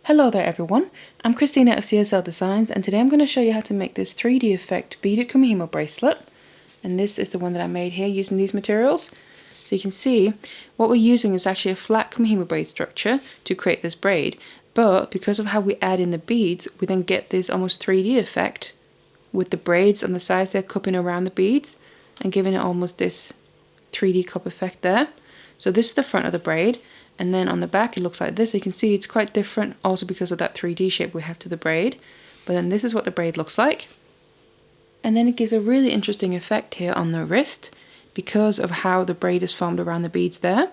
Hello there everyone, I'm Christina of CSL Designs and today I'm going to show you how to make this 3D effect beaded Kumihimo bracelet. And this is the one that I made here using these materials. So you can see what we're using is actually a flat Kumihimo braid structure to create this braid, but because of how we add in the beads we then get this almost 3D effect with the braids on the sides there cupping around the beads and giving it almost this 3D cup effect there. So this is the front of the braid. And then on the back it looks like this. So you can see it's quite different also because of that 3D shape we have to the braid. But then this is what the braid looks like. And then it gives a really interesting effect here on the wrist because of how the braid is formed around the beads there.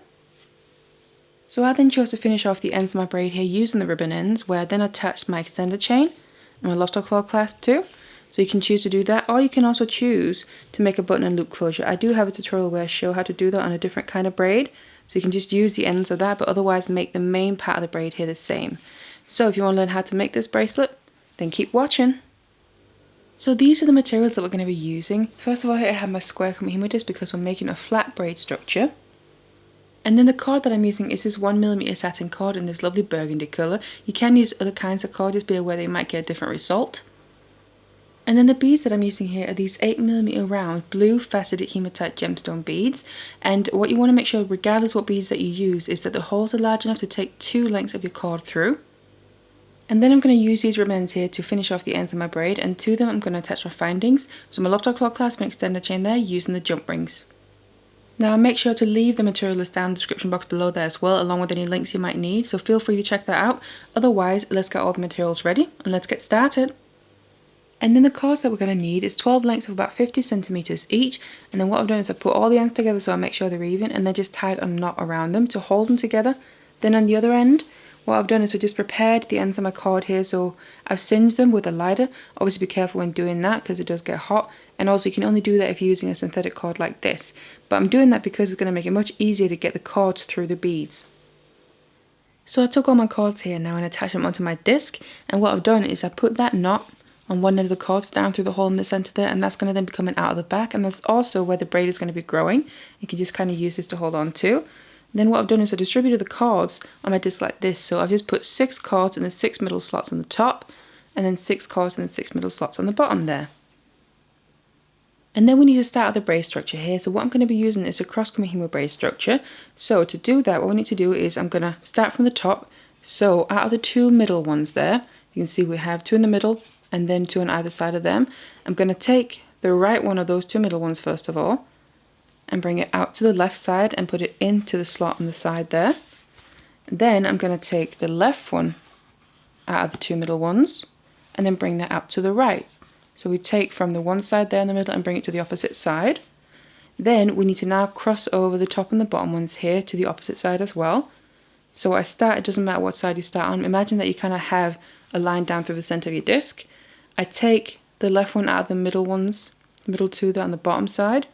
So I then chose to finish off the ends of my braid here using the ribbon ends, where I then attached my extender chain and my lobster claw clasp too. So you can choose to do that, or you can also choose to make a button and loop closure. I do have a tutorial where I show how to do that on a different kind of braid. So you can just use the ends of that, but otherwise make the main part of the braid here the same. So if you want to learn how to make this bracelet, then keep watching. So these are the materials that we're going to be using. First of all, here I have my square Kumihimo disc because we're making a flat braid structure. And then the cord that I'm using is this 1mm satin cord in this lovely burgundy colour. You can use other kinds of cord, just be aware they might get a different result. And then the beads that I'm using here are these 8mm round blue faceted hematite gemstone beads. And what you want to make sure, regardless what beads that you use, is that the holes are large enough to take 2 lengths of your cord through. And then I'm going to use these ribbon ends here to finish off the ends of my braid, and to them I'm going to attach my findings. So my lobster claw clasp and extender chain there using the jump rings. Now make sure to leave the material list down in the description box below there as well, along with any links you might need, so feel free to check that out. Otherwise, let's get all the materials ready and let's get started. And then the cords that we're going to need is 12 lengths of about 50 centimeters each. And then what I've done is I put all the ends together so I make sure they're even, and then just tied a knot around them to hold them together. Then on the other end, what I've done is I just prepared the ends of my cord here, so I've singed them with a lighter. Obviously be careful when doing that because it does get hot, and also you can only do that if you're using a synthetic cord like this. But I'm doing that because it's going to make it much easier to get the cords through the beads. So I took all my cords here now and attached them onto my disc, and what I've done is I put that knot on one end of the cords down through the hole in the center there, and that's going to then be coming out of the back, and that's also where the braid is going to be growing. You can just kind of use this to hold on to. Then what I've done is I distributed the cords on my disc like this, so I've just put 6 cords in the 6 middle slots on the top, and then 6 cords in the 6 middle slots on the bottom there. And then we need to start the braid structure here. So what I'm going to be using is a cross Kumihimo braid structure. So to do that, what we need to do is I'm going to start from the top. So out of the 2 middle ones there, you can see we have 2 in the middle and then 2 on either side of them. I'm going to take the right one of those 2 middle ones first of all and bring it out to the left side and put it into the slot on the side there. Then I'm going to take the left one out of the 2 middle ones and then bring that out to the right. So we take from the one side there in the middle and bring it to the opposite side. Then we need to now cross over the top and the bottom ones here to the opposite side as well. So I start, it doesn't matter what side you start on, imagine that you kind of have a line down through the center of your disc. I take the left one out of the middle ones, the middle 2 there on the bottom side.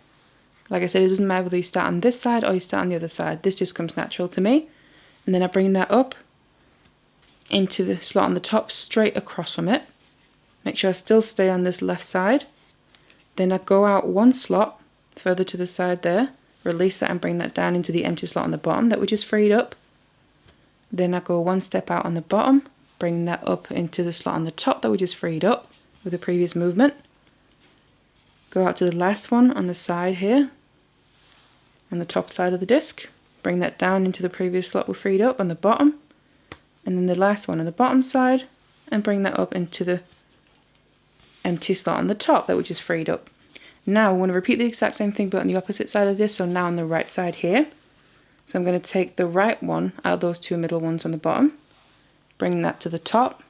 Like I said, it doesn't matter whether you start on this side or you start on the other side. This just comes natural to me. And then I bring that up into the slot on the top, straight across from it. Make sure I still stay on this left side. Then I go out 1 slot further to the side there, release that and bring that down into the empty slot on the bottom that we just freed up. Then I go 1 step out on the bottom, bring that up into the slot on the top that we just freed up with the previous movement. Go out to the last one on the side here, on the top side of the disc. Bring that down into the previous slot we freed up on the bottom. And then the last one on the bottom side, and bring that up into the empty slot on the top that we just freed up. Now we want to repeat the exact same thing but on the opposite side of this, so now on the right side here. So I'm going to take the right one out of those 2 middle ones on the bottom, bring that to the top,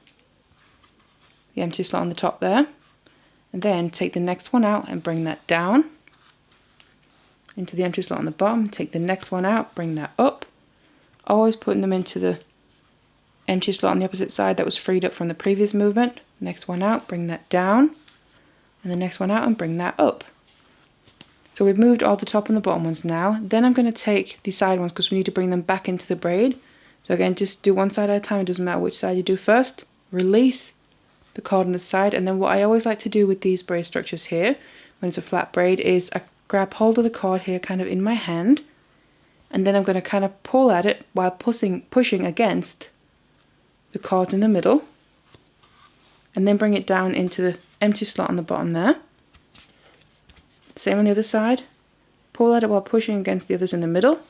the empty slot on the top there, and then take the next one out and bring that down into the empty slot on the bottom, take the next one out, bring that up, always putting them into the empty slot on the opposite side that was freed up from the previous movement. Next one out, bring that down, and the next one out and bring that up. So we've moved all the top and the bottom ones now. Then I'm going to take the side ones because we need to bring them back into the braid. So again, just do one side at a time, it doesn't matter which side you do first. Release the cord on the side, and then what I always like to do with these braid structures here, when it's a flat braid, is I grab hold of the cord here kind of in my hand, and then I'm going to kind of pull at it while pushing against the cords in the middle, and then bring it down into the empty slot on the bottom there. Same on the other side. Pull at it while pushing against the others in the middle,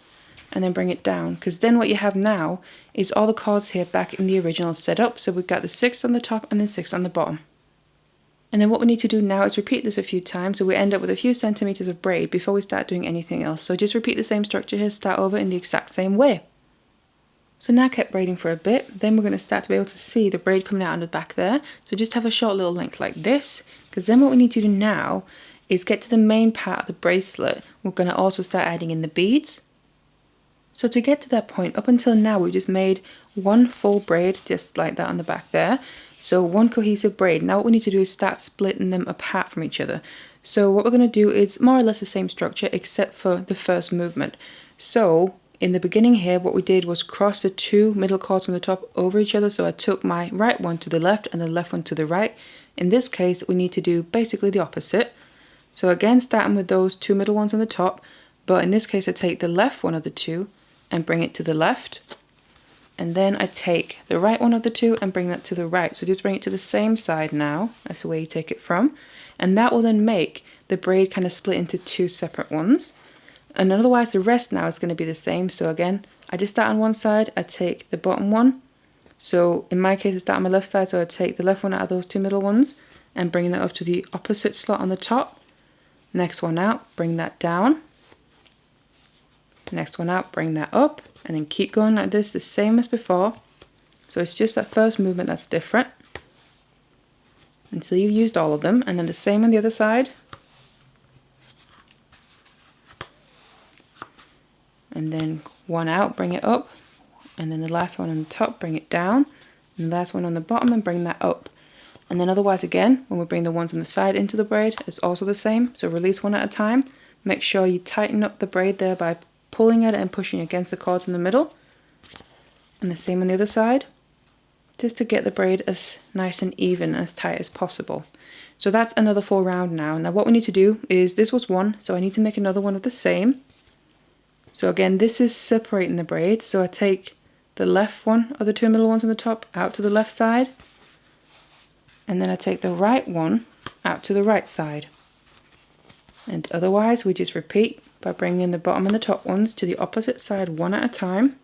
and then bring it down, because then what you have now is all the cords here back in the original setup. So we've got the 6 on the top and then 6 on the bottom. And then what we need to do now is repeat this a few times, so we end up with a few centimeters of braid before we start doing anything else. So just repeat the same structure here, start over in the exact same way. So now I kept braiding for a bit, then we're going to start to be able to see the braid coming out on the back there. So just have a short little length like this, because then what we need to do now is get to the main part of the bracelet. We're going to also start adding in the beads. So to get to that point, up until now we've just made one full braid just like that on the back there. So one cohesive braid. Now what we need to do is start splitting them apart from each other. So what we're going to do is more or less the same structure except for the first movement. So in the beginning here, what we did was cross the 2 middle cords from the top over each other. So I took my right one to the left and the left one to the right. In this case, we need to do basically the opposite. So again, starting with those 2 middle ones on the top, but in this case I take the left one of the 2 and bring it to the left, and then I take the right one of the 2 and bring that to the right. So just bring it to the same side now, that's the way you take it from, and that will then make the braid kind of split into 2 separate ones. And otherwise the rest now is going to be the same. So again, I just start on one side, I take the bottom one, so in my case I start on my left side, so I take the left one out of those 2 middle ones and bring that up to the opposite slot on the top. Next one out, bring that down. Next one out, bring that up, and then keep going like this, the same as before. So it's just that first movement that's different until you've used all of them, and then the same on the other side. And then one out, bring it up, and then the last one on the top, bring it down, and the last one on the bottom and bring that up. And then otherwise again, when we bring the ones on the side into the braid, it's also the same. So release one at a time. Make sure you tighten up the braid there by pulling at it and pushing against the cords in the middle. And the same on the other side, just to get the braid as nice and even, as tight as possible. So that's another full round now. Now what we need to do is, this was one, so I need to make another one of the same. So again, this is separating the braids. So I take the left one of the 2 middle ones on the top out to the left side, and then I take the right one out to the right side. And otherwise we just repeat by bringing the bottom and the top ones to the opposite side one at a time,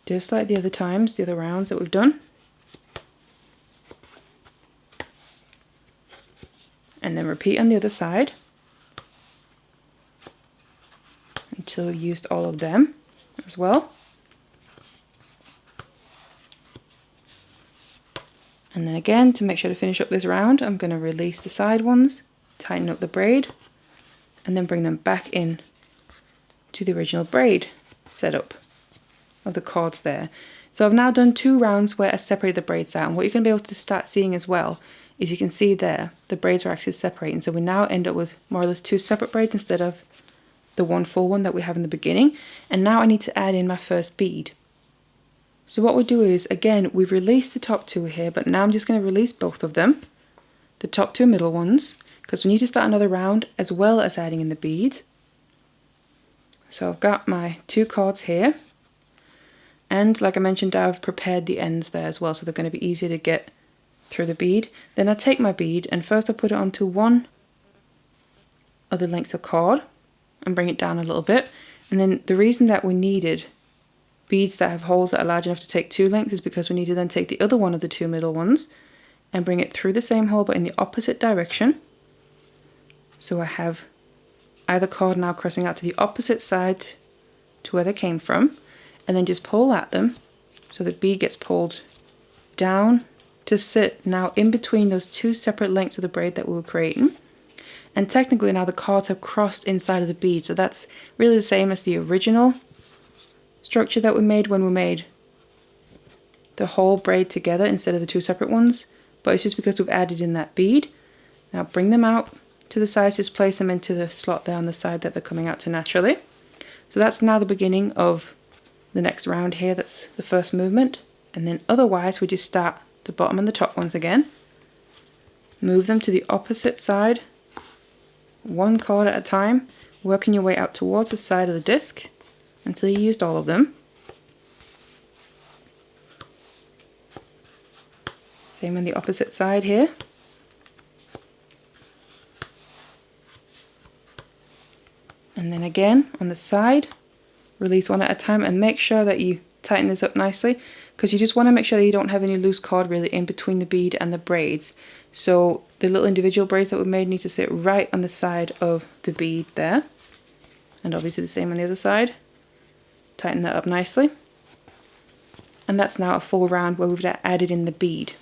just like the other times, the other rounds that we've done. And then repeat on the other side until we've used all of them as well. And then again, to make sure to finish up this round, I'm going to release the side ones, tighten up the braid, and then bring them back in to the original braid setup of the cords there. So I've now done 2 rounds where I separated the braids out, and what you're going to be able to start seeing as well is you can see there the braids are actually separating. So we now end up with more or less 2 separate braids instead of the one full one that we have in the beginning. And now I need to add in my first bead. So what we'll do is, again, we've released the top 2 here, but now I'm just going to release both of them, the top 2 middle ones, because we need to start another round as well as adding in the beads. So I've got my 2 cords here, and like I mentioned, I've prepared the ends there as well, so they're going to be easier to get through the bead. Then I take my bead, and first I put it onto one of the lengths of cord and bring it down a little bit. And then the reason that we needed beads that have holes that are large enough to take 2 lengths is because we need to then take the other one of the 2 middle ones and bring it through the same hole but in the opposite direction. So I have either cord now crossing out to the opposite side to where they came from, and then just pull at them so the bead gets pulled down to sit now in between those 2 separate lengths of the braid that we were creating. And technically now the cords have crossed inside of the bead, so that's really the same as the original structure that we made when we made the whole braid together instead of the 2 separate ones, but it's just because we've added in that bead. Now bring them out to the sides, just place them into the slot there on the side that they're coming out to naturally. So that's now the beginning of the next round here, that's the first movement. And then otherwise we just start the bottom and the top ones again, move them to the opposite side, 1 cord at a time, working your way out towards the side of the disc until you used all of them. Same on the opposite side here. And then again on the side, release one at a time and make sure that you tighten this up nicely, because you just want to make sure that you don't have any loose cord really in between the bead and the braids. So the little individual braids that we made need to sit right on the side of the bead there. And obviously the same on the other side. Tighten that up nicely. And that's now a full round where we've added in the bead.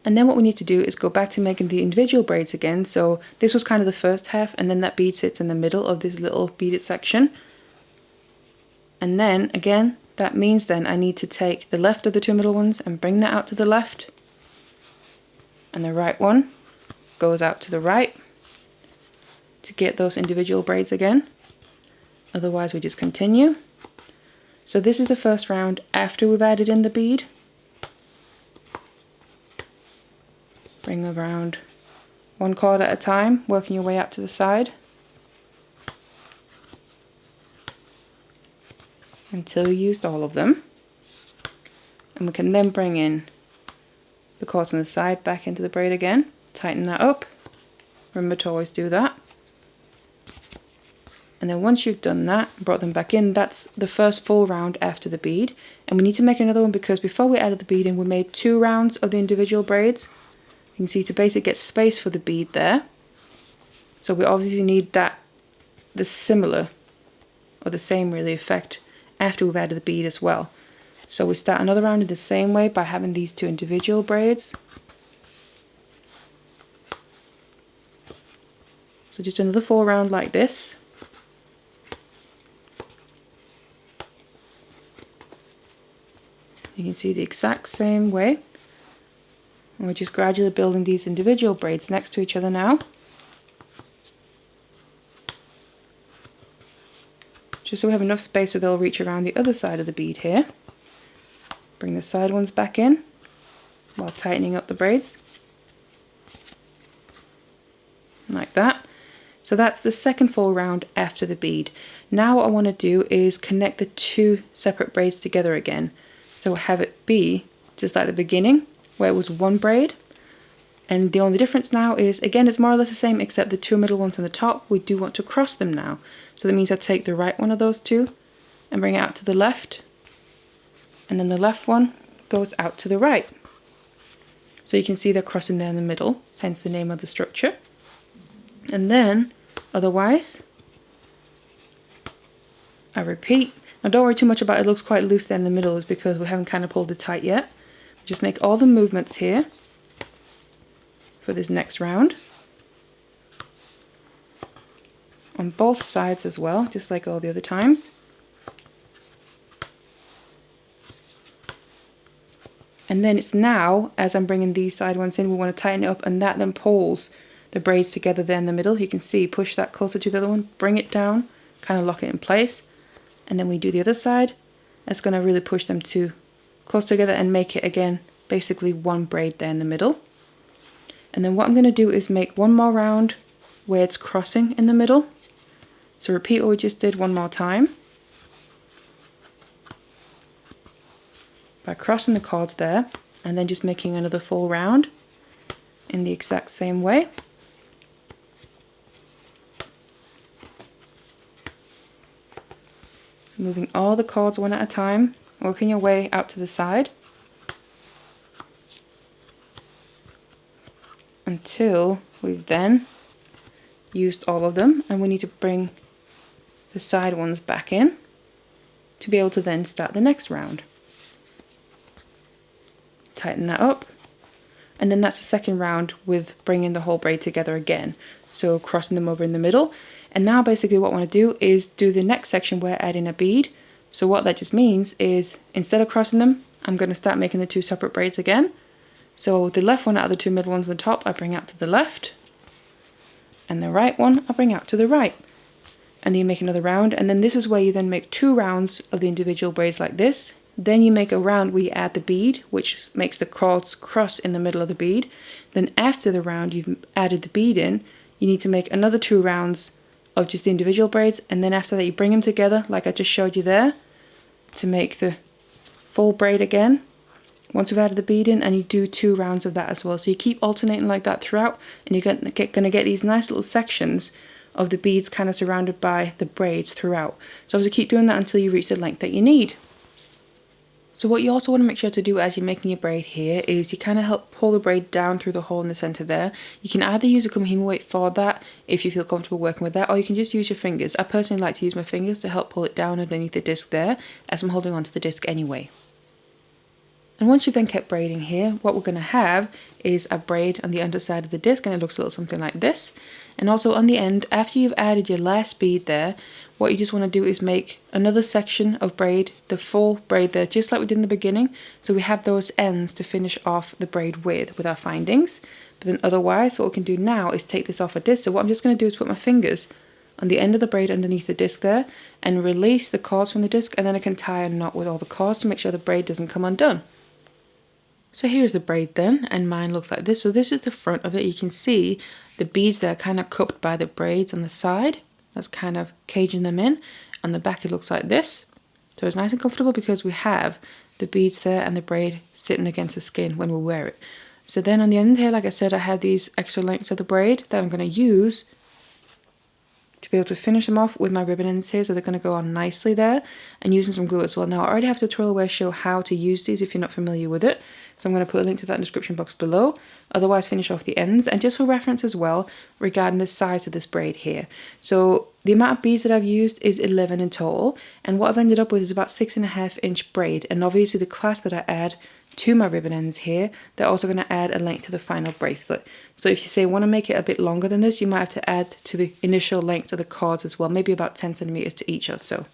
And then what we need to do is go back to making the individual braids again. So this was kind of the first half, and then that bead sits in the middle of this little beaded section. And then again, that means then I need to take the left of the two middle ones and bring that out to the left. And the right one goes out to the right to get those individual braids again. Otherwise we just continue. So this is the first round after we've added in the bead. Bring around one cord at a time, working your way out to the side until you used all of them. And we can then bring in the cords on the side back into the braid again, tighten that up. Remember to always do that. And then once you've done that, brought them back in, that's the first full round after the bead. And we need to make another one because before we added the bead in, we made 2 rounds of the individual braids. You can see to basically get space for the bead there. So we obviously need that, the similar, or the same really effect after we've added the bead as well. So we start another round in the same way by having these 2 individual braids. So just another full round like this. You can see the exact same way. And we're just gradually building these individual braids next to each other now. Just so we have enough space so they'll reach around the other side of the bead here. Bring the side ones back in while tightening up the braids. Like that. So that's the second full round after the bead. Now what I want to do is connect the 2 separate braids together again. So have it be just like the beginning, where it was 1 braid. And the only difference now is, again, it's more or less the same, except the 2 middle ones on the top, we do want to cross them now. So that means I take the right one of those 2 and bring it out to the left. And then the left one goes out to the right. So you can see they're crossing there in the middle, hence the name of the structure. And then, otherwise, I repeat. Now don't worry too much about it, it looks quite loose there in the middle, is because we haven't kind of pulled it tight yet. Just make all the movements here for this next round. On both sides as well, just like all the other times. And then it's now, as I'm bringing these side ones in, we want to tighten it up, and that then pulls the braids together there in the middle. You can see, push that closer to the other one, bring it down, kind of lock it in place. And then we do the other side. That's going to really push them to close together and make it again basically 1 braid there in the middle. And then what I'm going to do is make 1 more round where it's crossing in the middle. So repeat what we just did 1 more time by crossing the cords there, and then just making another full round in the exact same way. Moving all the cords one at a time, working your way out to the side until we've then used all of them, and we need to bring the side ones back in to be able to then start the next round. Tighten that up, and then that's the second round with bringing the whole braid together again, so crossing them over in the middle. And now basically what I want to do is do the next section where I add in a bead. So what that just means is, instead of crossing them, I'm going to start making the 2 separate braids again. So the left one out of the 2 middle ones on the top I bring out to the left, and the right one I bring out to the right. And then you make another round, and then this is where you then make 2 rounds of the individual braids like this. Then you make a round where you add the bead, which makes the cords cross in the middle of the bead. Then after the round you've added the bead in, you need to make another 2 rounds of just the individual braids, and then after that you bring them together like I just showed you there to make the full braid again once we've added the bead in, and you do 2 rounds of that as well. So you keep alternating like that throughout, and you're going to get these nice little sections of the beads kind of surrounded by the braids throughout. So obviously keep doing that until you reach the length that you need. So what you also want to make sure to do as you're making your braid here is you kind of help pull the braid down through the hole in the center there. You can either use a Kumihimo weight for that if you feel comfortable working with that, or you can just use your fingers. I personally like to use my fingers to help pull it down underneath the disc there, as I'm holding onto the disc anyway. And once you've then kept braiding here, what we're going to have is a braid on the underside of the disc, and it looks a little something like this. And also on the end, after you've added your last bead there, what you just want to do is make another section of braid, the full braid there, just like we did in the beginning. So we have those ends to finish off the braid with our findings. But then otherwise, what we can do now is take this off a disc. So what I'm just going to do is put my fingers on the end of the braid underneath the disc there and release the cords from the disc, and then I can tie a knot with all the cords to make sure the braid doesn't come undone. So here's the braid then, and mine looks like this. So this is the front of it. You can see the beads that are kind of cupped by the braids on the side. That's kind of caging them in. On the back it looks like this. So it's nice and comfortable because we have the beads there and the braid sitting against the skin when we wear it. So then on the end here, like I said, I have these extra lengths of the braid that I'm going to use to be able to finish them off with my ribbon ends here, so they're going to go on nicely there, and using some glue as well. Now I already have a tutorial where I show how to use these if you're not familiar with it, so I'm going to put a link to that in the description box below. Otherwise finish off the ends, and just for reference as well regarding the size of this braid here. So the amount of beads that I've used is 11 in total, and what I've ended up with is about 6.5 inch braid, and obviously the clasp that I add to my ribbon ends here, they're also going to add a length to the final bracelet. So if you say want to make it a bit longer than this, you might have to add to the initial lengths of the cords as well, maybe about 10 centimeters to each or so.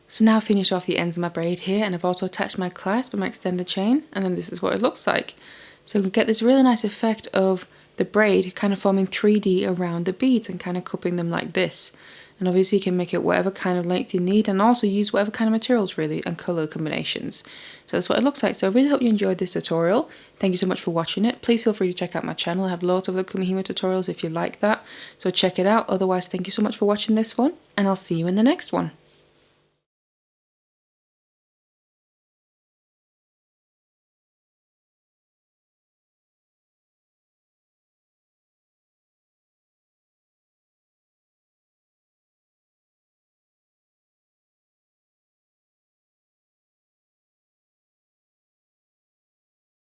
So now I've finished off the ends of my braid here, and I've also attached my clasp and my extended chain, and then this is what it looks like. So we can get this really nice effect of the braid kind of forming 3D around the beads and kind of cupping them like this. And obviously you can make it whatever kind of length you need, and also use whatever kind of materials really and color combinations. So that's what it looks like. So I really hope you enjoyed this tutorial. Thank you so much for watching it. Please feel free to check out my channel. I have loads of the Kumihimo tutorials if you like that. So check it out. Otherwise, thank you so much for watching this one, and I'll see you in the next one.